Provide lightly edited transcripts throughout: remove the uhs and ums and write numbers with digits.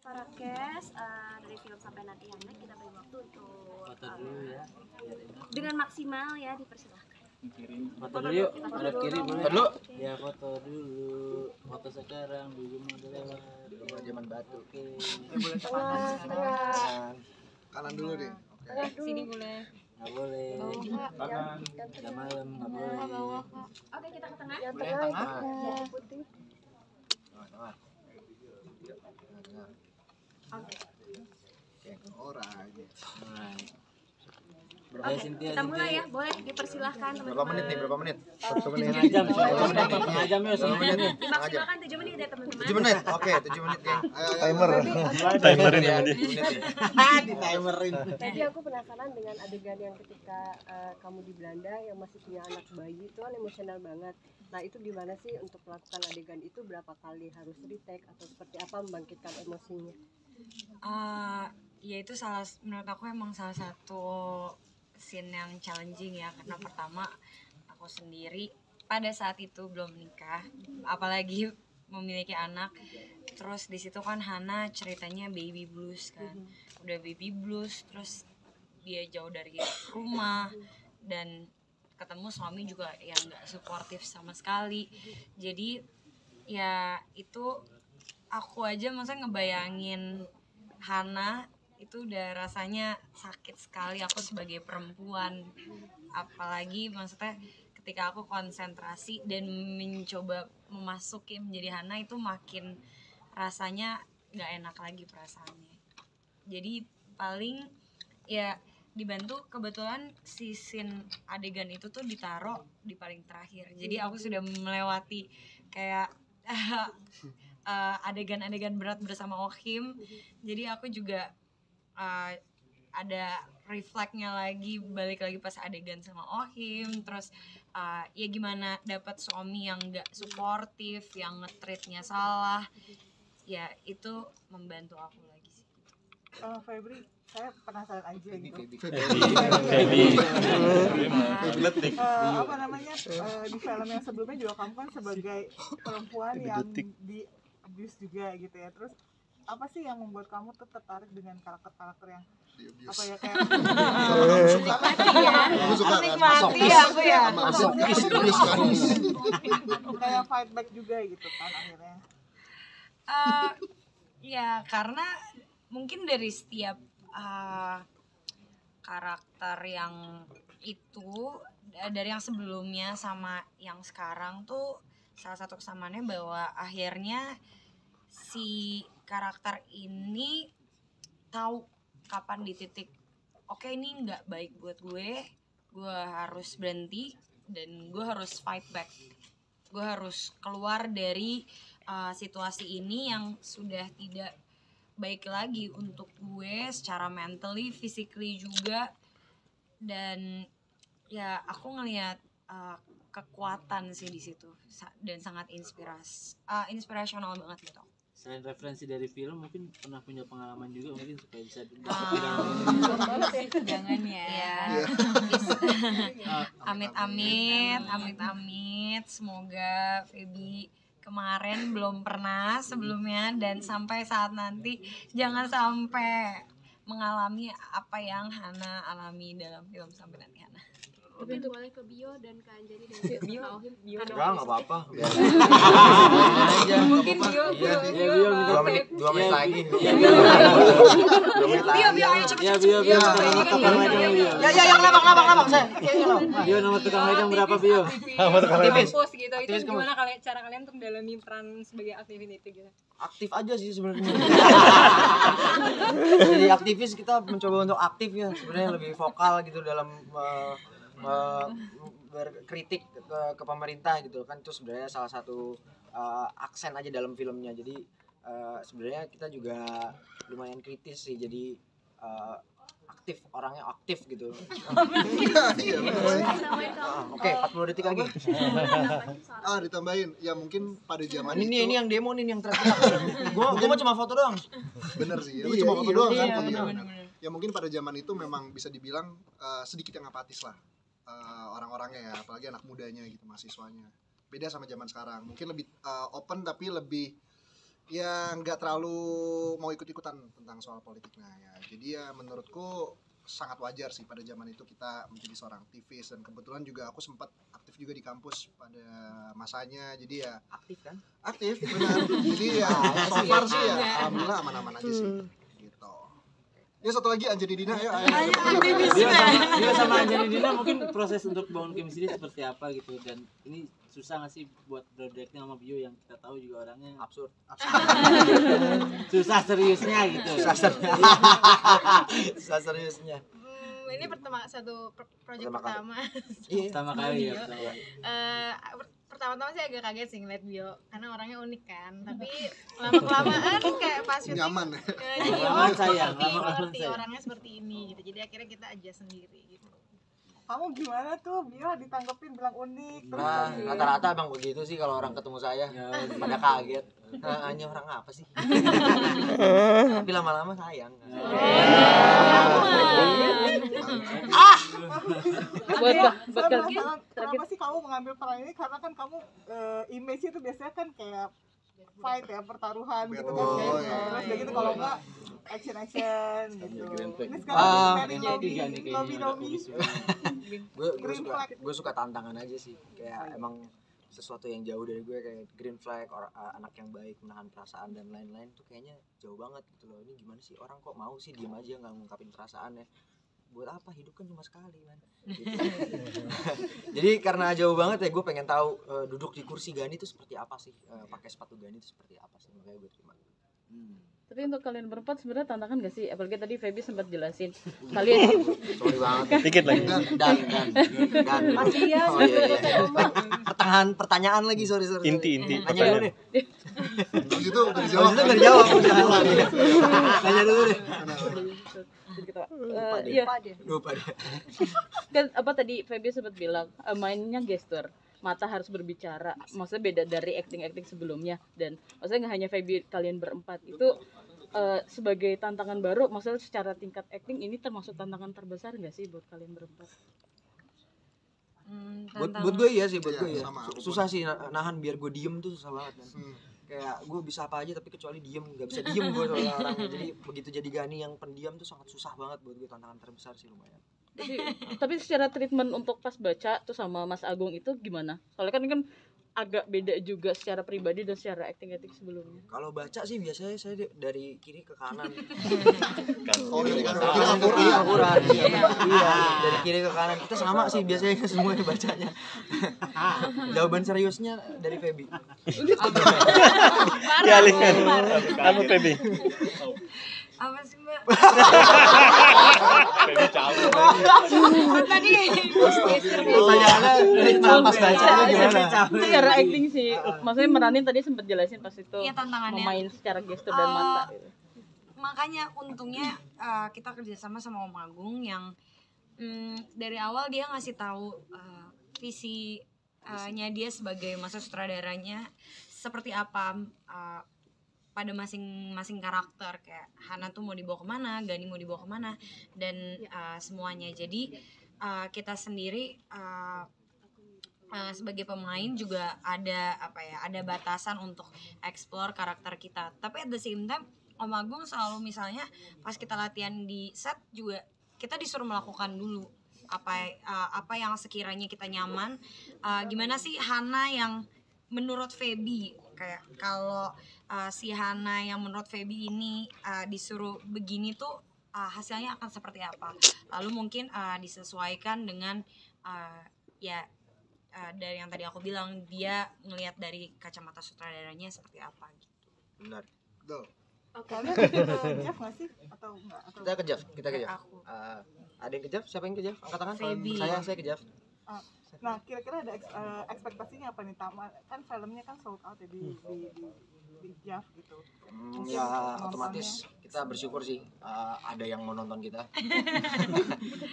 para cast dari film Sampai Nanti Hana, kita beri waktu untuk Foto dulu ya. dengan maksimal ya, dipersilahkan. Foto dulu yuk. Ada kiri boleh. Foto dulu. Ya foto dulu. Foto sekarang dulu mau lewat. Rumah zaman batu. Oke. Boleh ke kanan sekarang. Kanan dulu deh. Oke. Sini boleh. Nggak boleh. Kanan. Udah malam nggak boleh. Oke, kita ke tengah. Boleh yang tengah. Tengah. Oke. Alright. Alright. Oke, Berapa Cynthia? kita mulai ya. Boleh dipersilahkan teman-teman. Berapa menit nih? Berapa menit? 1 menit. Setengah jam. Setengah jam ya. Setengah jam. Dimaksimalkan 7 menit ya teman-teman. 7 menit. Oke, 7 menit, geng. Timer. Timerin ya. 7 menit nih. Di timerin. Jadi aku penasaran dengan adegan yang ketika kamu di Belanda yang masih punya anak bayi itu kan emosional banget. Nah itu gimana sih untuk melakukan adegan itu, berapa kali harus retake atau seperti apa membangkitkan emosinya? Ya itu menurut aku emang salah satu scene yang challenging ya, karena pertama aku sendiri pada saat itu belum menikah, apalagi memiliki anak. Terus di situ kan Hana ceritanya baby blues kan, udah baby blues, terus dia jauh dari rumah dan ketemu suami juga yang nggak suportif sama sekali. Jadi ya itu aku aja maksudnya ngebayangin Hana itu udah rasanya sakit sekali aku sebagai perempuan, apalagi maksudnya ketika aku konsentrasi dan mencoba memasuki menjadi Hana itu makin rasanya nggak enak lagi perasaannya. Jadi paling ya dibantu kebetulan si scene adegan itu tuh ditaruh di paling terakhir, jadi aku sudah melewati kayak adegan-adegan berat bersama Ohim, jadi aku juga ada refleksnya lagi, balik lagi pas adegan sama Ohim. Terus ya gimana dapat suami yang gak suportif, yang nge-treatnya salah, ya itu membantu aku lagi sih. Febri, saya penasaran aja gitu. Apa namanya, di film yang sebelumnya juga kamu kan sebagai perempuan yang di abuse juga gitu ya. Terus apa sih yang membuat kamu tuh tertarik dengan karakter-karakter yang apa ya, kayak Menikmati aku ya. kayak fight back juga gitu kan akhirnya. Ya karena mungkin dari setiap karakter yang itu, dari yang sebelumnya sama yang sekarang tuh salah satu kesamaannya bahwa akhirnya si karakter ini tahu kapan di titik oke, ini nggak baik buat gue harus berhenti dan gue harus fight back, gue harus keluar dari situasi ini yang sudah tidak baik lagi untuk gue secara mentally, physically juga. Dan ya aku ngelihat kekuatan sih di situ dan sangat inspirasional banget gitu. Selain referensi dari film, mungkin pernah punya pengalaman juga mungkin supaya bisa jangan ya. Amit-amit, semoga Feby kemarin belum pernah sebelumnya dan sampai saat nanti jangan sampai mengalami apa yang Hana alami dalam film Sampai Nanti Hana. Mungkin boleh ke Bio dan ke Anjani dan ke Ohim. Enggak apa-apa. Mungkin Bio Dua menit lagi. Bio ayo cepet. Bio. Ya, kenapa saya? Bio, nomor tukang wedang berapa Bio? Aktivis gitu, itu gimana cara kalian untuk mendalami peran sebagai aktivis itu gitu? Aktif aja sih sebenarnya. Jadi aktivis kita mencoba untuk aktif ya, sebenarnya lebih vokal gitu dalam berkritik ke pemerintah gitu kan. Itu sebenarnya salah satu aksen aja dalam filmnya. Jadi sebenarnya kita juga lumayan kritis sih, jadi orangnya aktif gitu. Oke, 40 detik lagi. Ditambahin ya, mungkin pada zaman ini yang demo nih yang teriak. Gua mau cuma foto doang. Bener sih, lu cuma foto doang kan. Bener. Ya mungkin pada zaman itu memang bisa dibilang sedikit yang apatis lah orang-orangnya ya, apalagi anak mudanya gitu, mahasiswanya. Beda sama zaman sekarang, mungkin lebih open tapi lebih ya nggak terlalu mau ikut-ikutan tentang soal politik. Nah ya, jadi ya menurutku sangat wajar sih pada zaman itu kita menjadi seorang aktivis, dan kebetulan juga aku sempat aktif juga di kampus pada masanya, jadi ya Aktif kan? aktif benar. Jadi ya so far sih ya alhamdulillah aman-aman aja sih gitu. Ya satu lagi Angelina, ayo. Dia sama Angelina mungkin proses untuk bangun chemistry seperti apa gitu, dan ini susah nggak sih buat broadcasting sama Bio yang kita tahu juga orangnya Absurd. susah seriusnya gitu. Susah seriusnya. Ini proyek Pertama kali. pertama. Iya. Pertama kali ya. Pertama-tama sih agak kaget sih ngeliat Bio karena orangnya unik kan. Tapi lama-kelamaan kayak pas syuting Nyaman. jadi Lama-kelamaan sayang, ngerti lama-kelamaan sayang. orangnya seperti ini gitu. Jadi akhirnya kita aja sendiri gitu. Kamu gimana tuh Bio ditanggepin bilang unik terus Nah, lagi- rata-rata emang begitu sih kalau orang ketemu saya. Ya, Pada kaget. Nah, hanya orang apa sih? Tapi lama-lama sayang. Kenapa sih kamu mengambil peran ini? Karena kan kamu image itu biasanya kan kayak fight ya, pertaruhan gitu kan Betul, kayak ya. terus udah gitu kalau enggak action gitu. Grand Prix. Ini sekarang Yang dari ketiga nih kayaknya. Nomi. Gue Green suka flag. gue suka tantangan aja sih. Kayak emang sesuatu yang jauh dari gue, kayak green flag, anak yang baik, menahan perasaan dan lain-lain tuh kayaknya jauh banget gitu loh. Ini gimana sih orang kok mau sih diem aja nggak ngungkapin perasaannya? Buat apa, hidup kan cuma sekali man gitu. Jadi karena jauh banget ya, gue pengen tahu duduk di kursi Gani itu seperti apa sih, pakai sepatu Gani itu seperti apa sih, makanya gue terima. Tapi untuk kalian berempat sebenarnya tantangan gak sih? Apalagi tadi Feby sempat jelasin kalian Sorry banget. Dikit lagi. Dan Masih ya, oh iya, iya. Pertengahan pertanyaan lagi, sorry. Inti Nanya dulu deh. Terus itu udah Habis dijawab. itu nggak dijawab. Nanya dulu deh. iya Lupa deh. Lupa deh. kan apa tadi Feby sempat bilang mainnya gestur, mata harus berbicara, maksudnya beda dari acting sebelumnya, dan maksudnya nggak hanya Feby, kalian berempat itu sebagai tantangan baru, maksudnya secara tingkat acting ini termasuk tantangan terbesar nggak sih buat kalian berempat? Buat gue iya sih, buat gue Iya, ya. sama, aku Susah sih nahan biar gue diem tuh susah banget kan. Kayak gue bisa apa aja tapi kecuali diem, nggak bisa diem gue soalnya orangnya. Jadi begitu jadi Gani yang pendiam tuh sangat susah banget buat gue, tantangan terbesar sih lumayan. Tapi secara treatment untuk pas baca tuh sama Mas Agung itu gimana? Soalnya kan agak beda juga secara pribadi dan secara acting sebelumnya. Kalau baca sih biasanya saya dari kiri ke kanan. Oh, dari kanan Kiri ke kiri. akurat. Iya, dari kiri ke kanan. Kita sama sih biasanya semuanya bacanya. Jawaban seriusnya dari Feby. Dialihkan. Apa Feby? Apa sih Mbak? Feby cabut. Tadi Pertanyaannya pas bacanya gimana? Secara acting sih, maksudnya meranin tadi sempat jelasin pas itu Iya, tantangannya. memain secara gestur dan mata. Gitu. Makanya untungnya kita kerjasama sama Om Agung yang dari awal dia ngasih tahu visinya dia sebagai masa sutradaranya seperti apa pada masing-masing karakter, kayak Hana tuh mau dibawa kemana, Gani mau dibawa kemana, dan semuanya. Jadi kita sendiri sebagai pemain juga ada ada batasan untuk explore karakter kita. Tapi at the same time Om Agung selalu misalnya pas kita latihan di set juga kita disuruh melakukan dulu apa yang sekiranya kita nyaman, gimana sih Hana yang menurut Feby, kayak kalau si Hana yang menurut Feby ini disuruh begini tuh hasilnya akan seperti apa, lalu mungkin disesuaikan dengan dari yang tadi aku bilang, dia ngelihat dari kacamata sutradaranya seperti apa gitu. Benar. Betul. Kalian ke Jeff nggak sih atau enggak? Atau Kita ke Jeff. Aku. Ada yang ke Jeff? Siapa yang ke Jeff? Angkat tangan. Feby. Saya ke Jeff. Nah, kira-kira ada ekspektasinya apa nih, Tama? Kan filmnya kan sold out ya di Jeff gitu. Ya otomatis kita bersyukur sih ada yang mau nonton kita.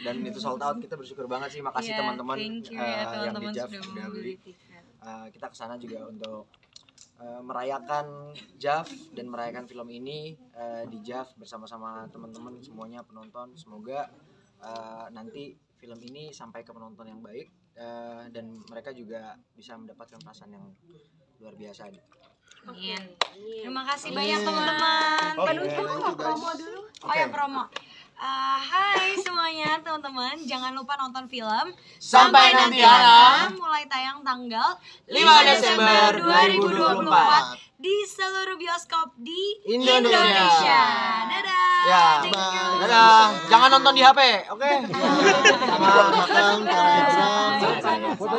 Dan itu sold out, kita bersyukur banget sih. Makasih teman-teman Thank you yang di teman-teman Jeff sudah udah membeli beli. tiket. Kita kesana juga untuk merayakan JAV dan merayakan film ini di JAV bersama-sama teman-teman semuanya, penonton. Semoga nanti film ini sampai ke penonton yang baik dan mereka juga bisa mendapatkan perasaan yang luar biasa. Amin. Terima kasih banyak teman-teman. Promo dulu. Oh ya promo. Hai semuanya teman-teman, jangan lupa nonton film Sampai Nanti Anak mulai tayang tanggal 5 Desember 2024 di seluruh bioskop di Indonesia. Dadah. Ya, Thank you. dadah. Jangan nonton di HP, oke? Makan, Saya. foto.